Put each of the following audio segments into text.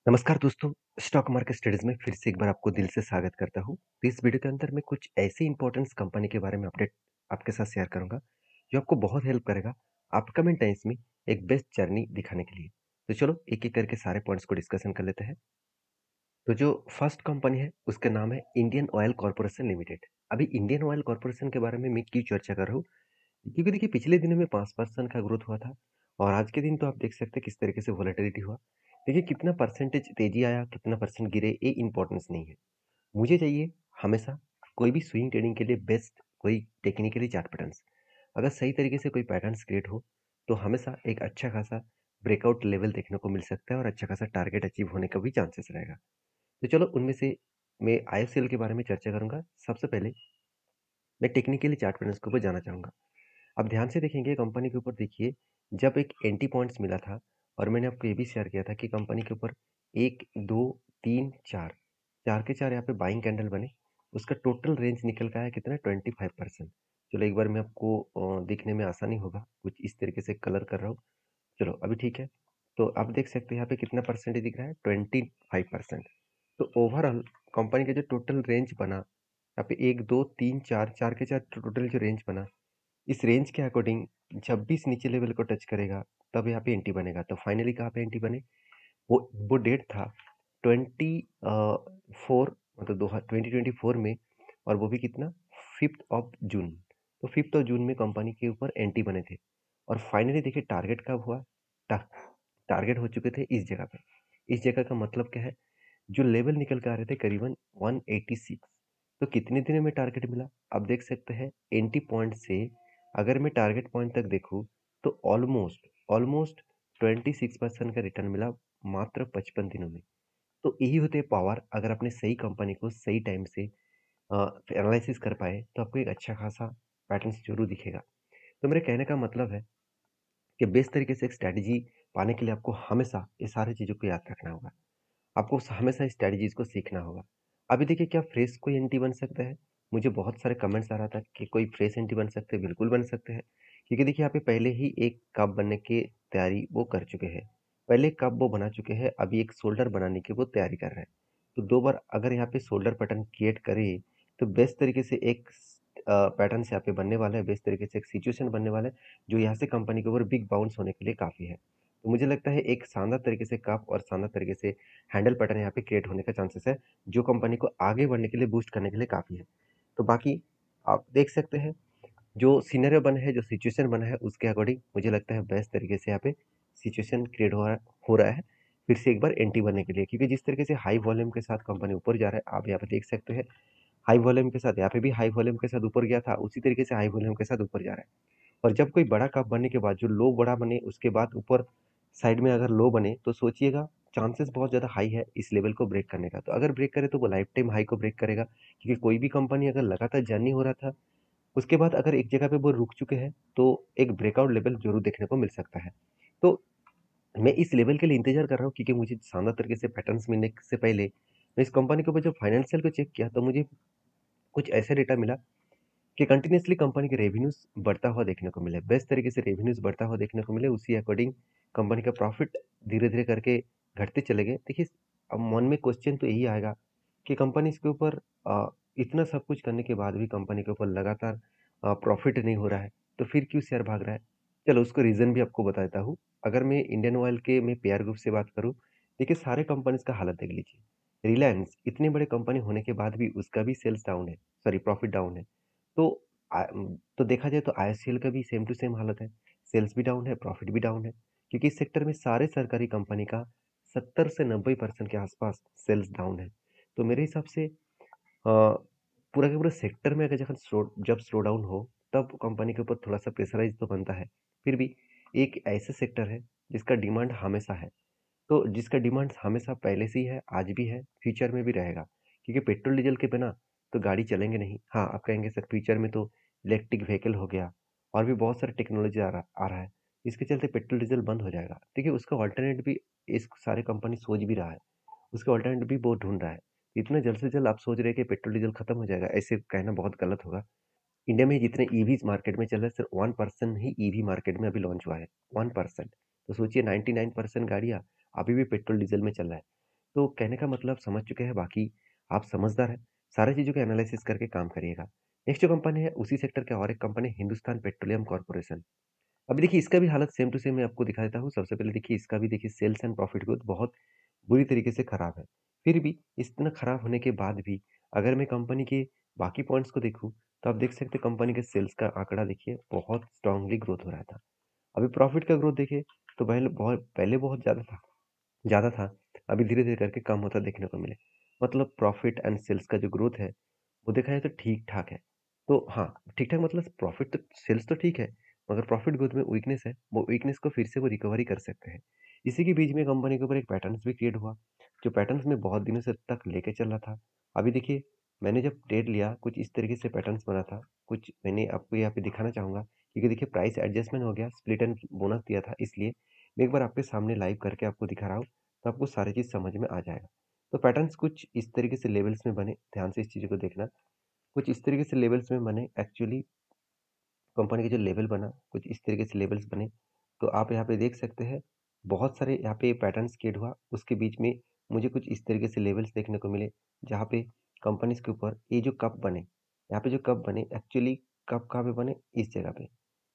नमस्कार दोस्तों, stock market studies में फिर से एक बार आपको दिल से स्वागत करता हूँ। तो इस वीडियो के अंदर मैं कुछ ऐसी इंपॉर्टेंट कंपनी के बारे में अपडेट आपके साथ शेयर करूंगा, जो आपको बहुत हेल्प करेगा अपकमिंग टाइम्स में एक बेस्ट जर्नी दिखाने के लिए। तो चलो एक-एक करके सारे पॉइंट्स को डिस्कशन कर लेते हैं। तो जो फर्स्ट कंपनी है, उसका नाम है इंडियन ऑयल कॉर्पोरेशन लिमिटेड। अभी इंडियन ऑयल कॉर्पोरेशन के बारे में मैं क्यों चर्चा कर रहा हूँ? क्योंकि देखिए पिछले दिनों में 5% का ग्रोथ हुआ था और आज के दिन तो आप देख सकते हैं किस तरीके से वोलेटिलिटी हुआ। देखिए कितना परसेंटेज तेजी आया, कितना परसेंट गिरे, ये इंपॉर्टेंस नहीं है। मुझे चाहिए हमेशा कोई भी स्विंग ट्रेडिंग के लिए बेस्ट कोई टेक्निकली चार्ट पैटर्न्स। अगर सही तरीके से कोई पैटर्न्स क्रिएट हो तो हमेशा एक अच्छा खासा ब्रेकआउट लेवल देखने को मिल सकता है और अच्छा खासा टारगेट अचीव होने का भी चांसेस रहेगा। तो चलो उनमें से मैं आईएफसीएल के बारे में चर्चा करूंगा। सबसे पहले मैं टेक्निकली चार्ट पैटर्न्स के ऊपर जाना चाहूंगा। अब ध्यान से देखेंगे कंपनी के ऊपर देखिए, जब एक एंटी पॉइंट्स मिला था और मैंने आपको ये भी शेयर किया था कि कंपनी के ऊपर 1, 2, 3, 4, 4 के 4 यहाँ पे बाइंग कैंडल बने। उसका टोटल रेंज निकल का है कितना 25%। चलो एक बार मैं आपको देखने में आसानी होगा, कुछ इस तरीके से कलर कर रहा हूँ। चलो अभी ठीक है। तो आप देख सकते हैं यहाँ पे कितना परसेंटेज दिख रहा है 25%। तो ओवरऑल कंपनी का जो टोटल रेंज बना यहाँ पे 1, 2, 3, 4, 4 के 4 टोटल जो रेंज बना, इस रेंज के अकॉर्डिंग जब भी इस नीचे लेवल को टच करेगा तब यहाँ पे एंटी बनेगा। तो फाइनली कहाँ पे एंटी बने, वो डेट था 2024 में, और वो भी कितना 5 जून। तो 5 जून में कंपनी के ऊपर एंटी बने थे और फाइनली देखिए टारगेट कब हुआ। टा, टारगेट हो चुके थे इस जगह पे। इस जगह का मतलब क्या है, जो लेवल निकल के आ रहे थे करीबन 186। तो कितने दिनों में टारगेट मिला आप देख सकते हैं। एंटी पॉइंट से अगर मैं टारगेट पॉइंट तक देखूं तो ऑलमोस्ट ऑलमोस्ट 26% का रिटर्न मिला मात्र 55 दिनों में। तो यही होते हैं पावर। अगर आपने सही कंपनी को सही टाइम से एनालिसिस कर पाए तो आपको एक अच्छा खासा पैटर्न जरूर दिखेगा। तो मेरे कहने का मतलब है कि बेस्ट तरीके से एक स्ट्रैटेजी पाने के लिए आपको हमेशा ये सारी चीज़ों को याद रखना होगा। आपको हमेशा स्ट्रैटेजीज को सीखना होगा। अभी देखिए क्या फ्रेश कोई एंटी बन सकता है? मुझे बहुत सारे कमेंट्स आ रहा था कि कोई फ्रेश एंटी बन सकते हैं, बिल्कुल बन सकते हैं। क्योंकि देखिए यहाँ पे पहले ही एक कप बनने की तैयारी वो कर चुके हैं। पहले कप वो बना चुके हैं, अभी एक शोल्डर बनाने की वो तैयारी कर रहे हैं। तो 2 बार अगर यहाँ पे शोल्डर पैटर्न क्रिएट करे तो बेस्ट तरीके से एक पैटर्न्स यहाँ पे बनने वाला है, बेस्ट तरीके से एक सिचुएशन बनने वाला है, जो यहाँ से कंपनी के ऊपर बिग बाउंस होने के लिए काफ़ी है। तो मुझे लगता है एक शानदार तरीके से कप और शानदार तरीके से हैंडल पैटर्न यहाँ पे क्रिएट होने का चांसेस है, जो कंपनी को आगे बढ़ने के लिए बूस्ट करने के लिए काफ़ी है। तो बाकी आप देख सकते हैं जो सिनेरियो बना है, जो सिचुएशन बना है, उसके अकॉर्डिंग मुझे लगता है बेस्ट तरीके से यहाँ पे सिचुएशन क्रिएट हो रहा है फिर से एक बार एंटी बनने के लिए। क्योंकि जिस तरीके से हाई वॉल्यूम के साथ कंपनी ऊपर जा रहा है, आप यहाँ पे देख सकते हैं हाई वॉल्यूम के साथ, यहाँ पे भी हाई वॉल्यूम के साथ ऊपर गया था, उसी तरीके से हाई वॉल्यूम के साथ ऊपर जा रहा है। और जब कोई बड़ा कप बनने के बाद जो लो बड़ा बने, उसके बाद ऊपर साइड में अगर लो बने तो सोचिएगा चांसेस बहुत ज़्यादा हाई है इस लेवल को ब्रेक करने का। तो अगर ब्रेक करे तो वो लाइफ टाइम हाई को ब्रेक करेगा, क्योंकि कोई भी कंपनी अगर लगातार जर्नी हो रहा था, उसके बाद अगर एक जगह पे वो रुक चुके हैं तो एक ब्रेकआउट लेवल जरूर देखने को मिल सकता है। तो मैं इस लेवल के लिए इंतजार कर रहा हूँ, क्योंकि मुझे शानदार तरीके से पैटर्न्स मिलने से पहले मैं इस कंपनी के ऊपर जब फाइनेंशियल को चेक किया तो मुझे कुछ ऐसा डेटा मिला कि कंटिन्यूअसली कंपनी के रेवेन्यूज बढ़ता हुआ देखने को मिले, बेस्ट तरीके से रेवेन्यूज बढ़ता हुआ देखने को मिले। उसी अकॉर्डिंग कंपनी का प्रॉफिट धीरे धीरे करके घटते चले गए। देखिए अब मन में क्वेश्चन तो यही आएगा कि कंपनी इसके ऊपर इतना सब कुछ करने के बाद भी कंपनी के ऊपर लगातार प्रॉफिट नहीं हो रहा है, तो फिर क्यों शेयर भाग रहा है। चलो उसका रीज़न भी आपको बताता हूँ। अगर मैं इंडियन ऑयल के मैं पेयर ग्रुप से बात करूँ, देखिए सारे कंपनीज का हालत देख लीजिए। रिलायंस इतनी बड़े कंपनी होने के बाद भी उसका भी सेल्स डाउन है, सॉरी प्रॉफिट डाउन है। तो तो देखा जाए तो आईएससीएल का भी सेम टू सेम हालत है। सेल्स भी डाउन है, प्रॉफिट भी डाउन है, क्योंकि इस सेक्टर में सारे सरकारी कंपनी का 70 से 90% के आसपास सेल्स डाउन है। तो मेरे हिसाब से पूरा के पूरा सेक्टर में अगर जब स्लो डाउन हो तब कंपनी के ऊपर थोड़ा सा प्रेशराइज तो बनता है। फिर भी एक ऐसे सेक्टर है जिसका डिमांड हमेशा है। तो जिसका डिमांड हमेशा पहले से ही है, आज भी है, फ्यूचर में भी रहेगा। क्योंकि पेट्रोल डीजल के बिना तो गाड़ी चलेंगे नहीं। हाँ, आप कहेंगे सर फ्यूचर में तो इलेक्ट्रिक व्हीकल हो गया और भी बहुत सारा टेक्नोलॉजी आ रहा है, इसके चलते पेट्रोल डीजल बंद हो जाएगा। देखिए उसका ऑल्टरनेट भी इस सारे कंपनी सोच भी रहा है, उसका ऑल्टरनेट भी वो ढूंढ रहा है। इतना जल्द से जल्द आप सोच रहे हैं कि पेट्रोल डीजल खत्म हो जाएगा, ऐसे कहना बहुत गलत होगा। इंडिया में जितने ईवीज मार्केट में चल रहे हैं, सिर्फ 1% ही ईवी मार्केट में अभी लॉन्च हुआ है, 1%। तो सोचिए 99% गाड़ियाँ अभी भी पेट्रोल डीजल में चल रहा है। तो कहने का मतलब समझ चुके हैं, बाकी आप समझदार हैं, सारी चीज़ों का एनालिसिस करके काम करिएगा। नेक्स्ट जो कंपनी है उसी सेक्टर का और एक कंपनी हिंदुस्तान पेट्रोलियम कॉर्पोरेशन। अभी देखिए इसका भी हालत सेम टू सेम मैं आपको दिखा देता हूँ। सबसे पहले देखिए इसका भी देखिए सेल्स एंड प्रॉफिट ग्रोथ बहुत बुरी तरीके से खराब है। फिर भी इतना खराब होने के बाद भी अगर मैं कंपनी के बाकी पॉइंट्स को देखूँ, तो आप देख सकते हैं कंपनी के सेल्स का आंकड़ा देखिए बहुत स्ट्रांगली ग्रोथ हो रहा था। अभी प्रॉफिट का ग्रोथ देखिए तो पहले बहुत ज़्यादा था, अभी धीरे-धीरे करके कम होता देखने को मिले। मतलब प्रॉफिट एंड सेल्स का जो ग्रोथ है, वो देखा जाए तो ठीक-ठाक है। तो हाँ, ठीक-ठाक मतलब प्रॉफिट तो सेल्स तो ठीक है, मगर प्रॉफिट ग्रोथ में वीकनेस है, वो वीकनेस को फिर से वो रिकवरी कर सकते हैं। इसी के बीच में कंपनी के ऊपर एक पैटर्न्स भी क्रिएट हुआ, जो पैटर्न्स में बहुत दिनों से तक लेके चल रहा था। अभी देखिए, मैंने जब ट्रेड लिया, कुछ इस तरीके से पैटर्न्स बना था, कुछ मैंने आपको यहाँ पे दिखाना चाहूँगा, क्योंकि देखिए प्राइस एडजस्टमेंट हो गया, स्प्लिट एंड बोनस दिया था इसलिए। मैं एक बार आपके सामने लाइव करके आपको दिखा रहा हूँ, तो आपको सारी चीज़ समझ में आ जाएगा। तो पैटर्न्स कुछ इस तरीके से लेवल्स में बने, ध्यान से इस चीज़ को देखना। कुछ इस तरीके से लेवल्स में बने एक्चुअली कंपनी का जो लेवल बना, कुछ इस तरीके से लेवल्स बने। तो आप यहाँ पे देख सकते हैं, बहुत सारे यहाँ पे पैटर्न्स क्रिएट हुआ, उसके बीच में मुझे कुछ इस तरीके से लेवल्स देखने को मिले, जहाँ पे कंपनीज़ के ऊपर ये जो कप बने, यहाँ पे जो कप बने एक्चुअली कप कहाँ पे बने? इस जगह पे।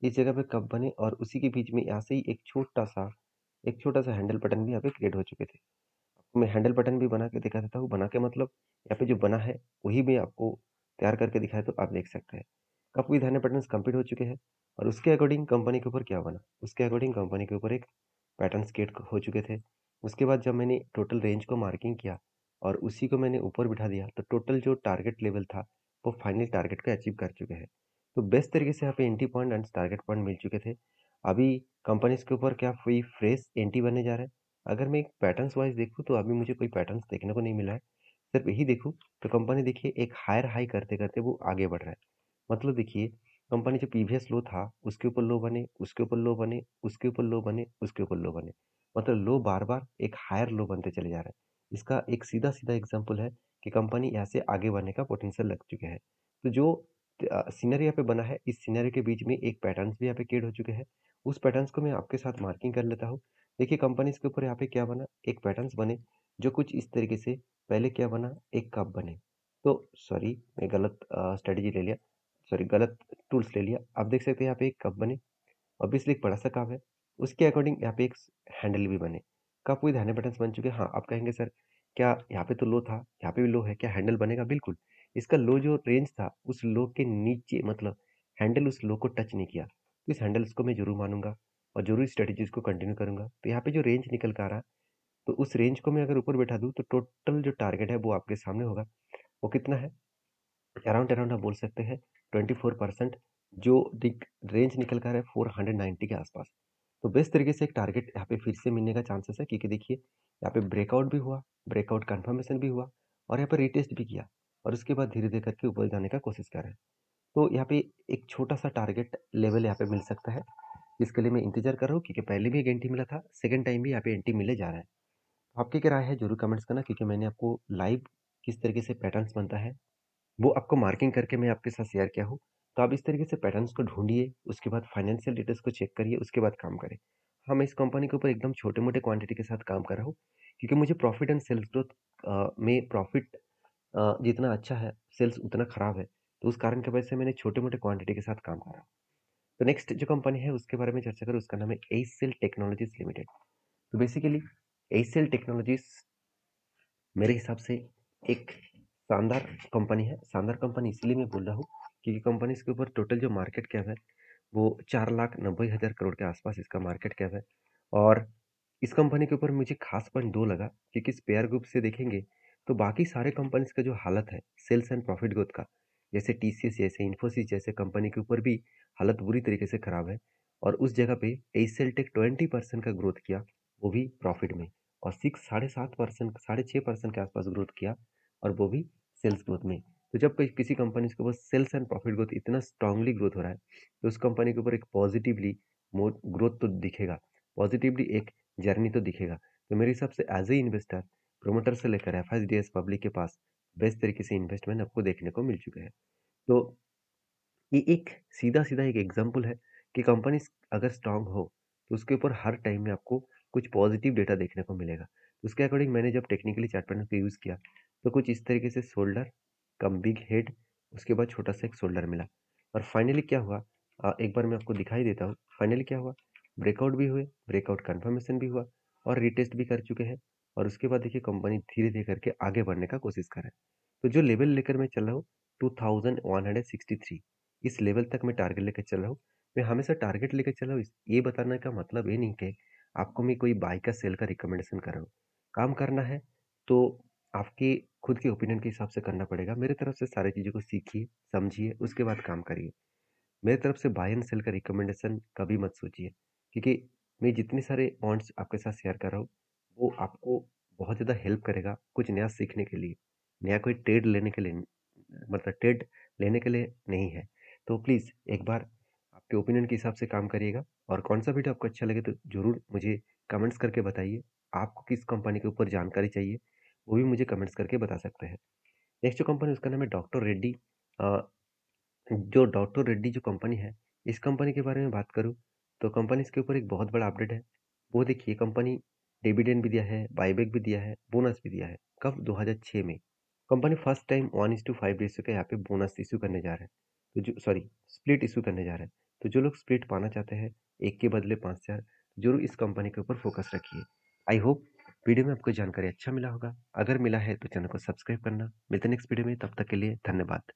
इस जगह पे कप बने और उसी के बीच में यहाँ से ही एक छोटा-सा हैंडल बटन भी यहाँ पे क्रिएट हो चुके थे। मैं हैंडल बटन भी बना के दिखा देता हूँ, बना के मतलब यहाँ पे जो बना है वही मैं आपको तैयार करके दिखाया तो आप देख सकते हैं। काफ़ी विधान पैटर्न्स कंप्लीट हो चुके हैं और उसके अकॉर्डिंग कंपनी के ऊपर क्या बना, उसके अकॉर्डिंग कंपनी के ऊपर एक पैटर्न्स क्रिएट हो चुके थे। उसके बाद जब मैंने टोटल रेंज को मार्किंग किया और उसी को मैंने ऊपर बिठा दिया, तो टोटल जो टारगेट लेवल था वो फाइनल टारगेट को अचीव कर चुके हैं। तो बेस्ट तरीके से यहाँ पे entry point and target point मिल चुके थे। अभी कंपनीज के ऊपर क्या कोई फ्रेश एंट्री बनने जा रहा है? अगर मैं एक पैटर्न्स वाइज देखूँ तो अभी मुझे कोई पैटर्न्स देखने को नहीं मिला है। सिर्फ यही देखूँ तो कंपनी देखिए एक हायर हाई करते-करते वो आगे बढ़ रहा है। मतलब देखिए कंपनी जो प्रीवियस लो था, उसके ऊपर लो बने, उसके ऊपर लो बने, उसके ऊपर लो बने, उसके ऊपर लो बने। मतलब लो बार-बार एक हायर लो बनते चले जा रहा है। इसका एक सीधा-सीधा एग्ज़ाम्पल है कि कंपनी यहाँ से आगे बढ़ने का पोटेंशियल रख चुके हैं। तो जो सिनेरियो यहाँ पे बना है, इस सिनेरियो के बीच में एक पैटर्न्स भी यहाँ पे क्रिएट हो चुके हैं। उस पैटर्न्स को मैं आपके साथ मार्किंग कर लेता हूँ। देखिए कंपनीज़ के ऊपर यहाँ पे क्या बना, एक पैटर्न्स बने, जो कुछ इस तरीके से पहले क्या बना, एक कप बने। तो सॉरी मैं गलत स्ट्रैटेजी ले लिया, सॉरी गलत टूल्स ले लिया। आप देख सकते हैं यहाँ पे एक कप बने, ऑब्वियसली एक बड़ा-सा कप है। उसके अकॉर्डिंग यहाँ पे एक हैंडल भी बने। कप विद हैंडल बटन्स बन चुके हैं। हाँ, आप कहेंगे सर क्या यहाँ पे तो लो था, यहाँ पे भी लो है, क्या हैंडल बनेगा? बिल्कुल। इसका लो जो रेंज था, उस लो के नीचे मतलब हैंडल उस लो को टच नहीं किया। तो इस हैंडल्स को मैं ज़रूर मानूँगा और ज़रूर इस स्ट्रैटेजीज़ को कंटिन्यू करूँगा। तो यहाँ पे जो रेंज निकल के आ रहा है, तो उस रेंज को मैं अगर ऊपर बैठा दूँ, तो टोटल जो टारगेट है वो आपके सामने होगा। वो कितना है? अराउंड अराउंड आप बोल सकते हैं 24% जो दिक रेंज निकल कर है 490 के आसपास। तो बेस्ट तरीके से एक टारगेट यहाँ पे फिर से मिलने का चांसेस है, क्योंकि देखिए यहाँ पे ब्रेकआउट भी हुआ, ब्रेकआउट कंफर्मेशन भी हुआ और यहाँ पे रीटेस्ट भी किया और उसके बाद धीरे-धीरे करके ऊपर जाने का कोशिश कर रहे हैं। तो यहाँ पे एक छोटा-सा टारगेट लेवल यहाँ पे मिल सकता है, जिसके लिए मैं इंतज़ार कर रहा हूँ, क्योंकि पहले भी एक एंट्री मिला था, सेकंड टाइम भी यहाँ पे एंट्री मिलने जा रहा है। तो आपकी क्या राय है ज़रूर कमेंट्स करना, क्योंकि मैंने आपको लाइव किस तरीके से पैटर्न्स बनता है वो आपको मार्किंग करके मैं आपके साथ शेयर किया हूँ। तो आप इस तरीके से पैटर्न्स को ढूँढिए, उसके बाद फाइनेंशियल डिटेल्स को चेक करिए, उसके बाद काम करें। हाँ, मैं इस कंपनी के ऊपर एकदम छोटे-मोटे क्वांटिटी के साथ काम कर रहा हूँ, क्योंकि मुझे प्रॉफिट एंड सेल्स ग्रोथ में प्रॉफिट जितना अच्छा है, सेल्स उतना खराब है। तो उस कारण की वजह से मैंने छोटे-मोटे क्वांटिटी के साथ काम कर रहा हूँ। तो नेक्स्ट जो कंपनी है उसके बारे में चर्चा करें, उसका नाम है एससेल टेक्नोलॉजीज़ लिमिटेड। तो बेसिकली एससेल टेक्नोलॉजीज़ मेरे हिसाब से एक शानदार कंपनी है। शानदार कंपनी इसलिए मैं बोल रहा हूँ क्योंकि कंपनी इसके ऊपर टोटल जो मार्केट कैप है वो 4,90,000 करोड़ के आसपास इसका मार्केट कैप है। और इस कंपनी के ऊपर मुझे खास पॉइंट दो लगा, क्योंकि इस पेयर ग्रुप से देखेंगे तो बाकी सारे कंपनीज का जो हालत है सेल्स एंड प्रॉफिट ग्रोथ का, जैसे टीसीएस जैसे इंफोसिस जैसे कंपनी के ऊपर भी हालत बुरी तरीके से खराब है। और उस जगह पे एसएल टेक 20% का ग्रोथ किया, वो भी प्रॉफिट में। और 6.7% 6.5% के आसपास ग्रोथ किया, और वो भी सेल्स ग्रोथ में। तो जब किसी कंपनी के ऊपर सेल्स एंड प्रॉफिट ग्रोथ इतना स्ट्रांगली ग्रोथ हो रहा है, तो उस कंपनी के ऊपर एक पॉजिटिवली मोर ग्रोथ तो दिखेगा, पॉजिटिवली एक जर्नी तो दिखेगा। तो मेरे हिसाब से एज ए इन्वेस्टर, प्रोमोटर से लेकर एफआईडीएस पब्लिक के पास बेस्ट तरीके से इन्वेस्टमेंट आपको देखने को मिल चुके हैं। तो ये एक सीधा-सीधा एक एग्जांपल है कि कंपनी अगर स्ट्रांग हो, तो उसके ऊपर हर टाइम में आपको कुछ पॉजिटिव डेटा देखने को मिलेगा। उसके अकॉर्डिंग मैंने जब टेक्निकली चार्ट पैटर्न को यूज़ किया तो कुछ इस तरीके से शोल्डर कम बिग हेड, उसके बाद छोटा सा एक शोल्डर मिला और फाइनली क्या हुआ, एक बार मैं आपको दिखाई देता हूँ। फाइनली क्या हुआ, ब्रेकआउट भी हुए, ब्रेकआउट कंफर्मेशन भी हुआ और रिटेस्ट भी कर चुके हैं और उसके बाद देखिए कंपनी धीरे धीरे करके आगे बढ़ने का कोशिश कर रहा है। तो जो लेवल लेकर मैं चल रहा हूँ 2163, इस लेवल तक मैं टारगेट लेकर चल रहा हूँ। मैं हमेशा टारगेट लेकर चल रहा हूँ, ये बताने का मतलब ये नहीं कि आपको मैं कोई बाय का सेल का रिकमेंडेशन कर रहा हूँ। काम करना है तो आपके खुद के ओपिनियन के हिसाब से करना पड़ेगा। मेरे तरफ से सारी चीज़ों को सीखिए, समझिए, उसके बाद काम करिए। मेरी तरफ से बाय एंड सेल का रिकमेंडेशन कभी मत सोचिए, क्योंकि मैं जितने सारे पॉइंट्स आपके साथ शेयर कर रहा हूँ वो आपको बहुत ज़्यादा हेल्प करेगा कुछ नया सीखने के लिए, नया कोई ट्रेड लेने के लिए, मतलब ट्रेड लेने के लिए नहीं है। तो प्लीज़ एक बार आपके ओपिनियन के हिसाब से काम करिएगा और कौन सा वीडियो आपको अच्छा लगे तो ज़रूर मुझे कमेंट्स करके बताइए। आपको किस कंपनी के ऊपर जानकारी चाहिए वो भी मुझे कमेंट्स करके बता सकते हैं। नेक्स्ट जो कंपनी उसका नाम है डॉक्टर रेड्डी। जो डॉक्टर रेड्डी जो कंपनी है, इस कंपनी के बारे में बात करूँ तो कंपनी इसके ऊपर एक बहुत बड़ा अपडेट है। वो देखिए कंपनी डिविडेंड भी दिया है, बायबैक भी दिया है, बोनस भी दिया है। कब? 2006 में। कंपनी फर्स्ट टाइम 1:5 रेशियो का यहाँ पे बोनस इशू करने जा रहा है। तो जो सॉरी स्प्लिट इशू करने जा रहा है। तो जो लोग स्प्लिट पाना चाहते हैं, एक के बदले 5 शेयर, जरूर इस कंपनी के ऊपर फोकस रखिए। आई होप वीडियो में आपको जानकारी अच्छा मिला होगा। अगर मिला है तो चैनल को सब्सक्राइब करना। मिलते हैं नेक्स्ट वीडियो में, तब तक के लिए धन्यवाद।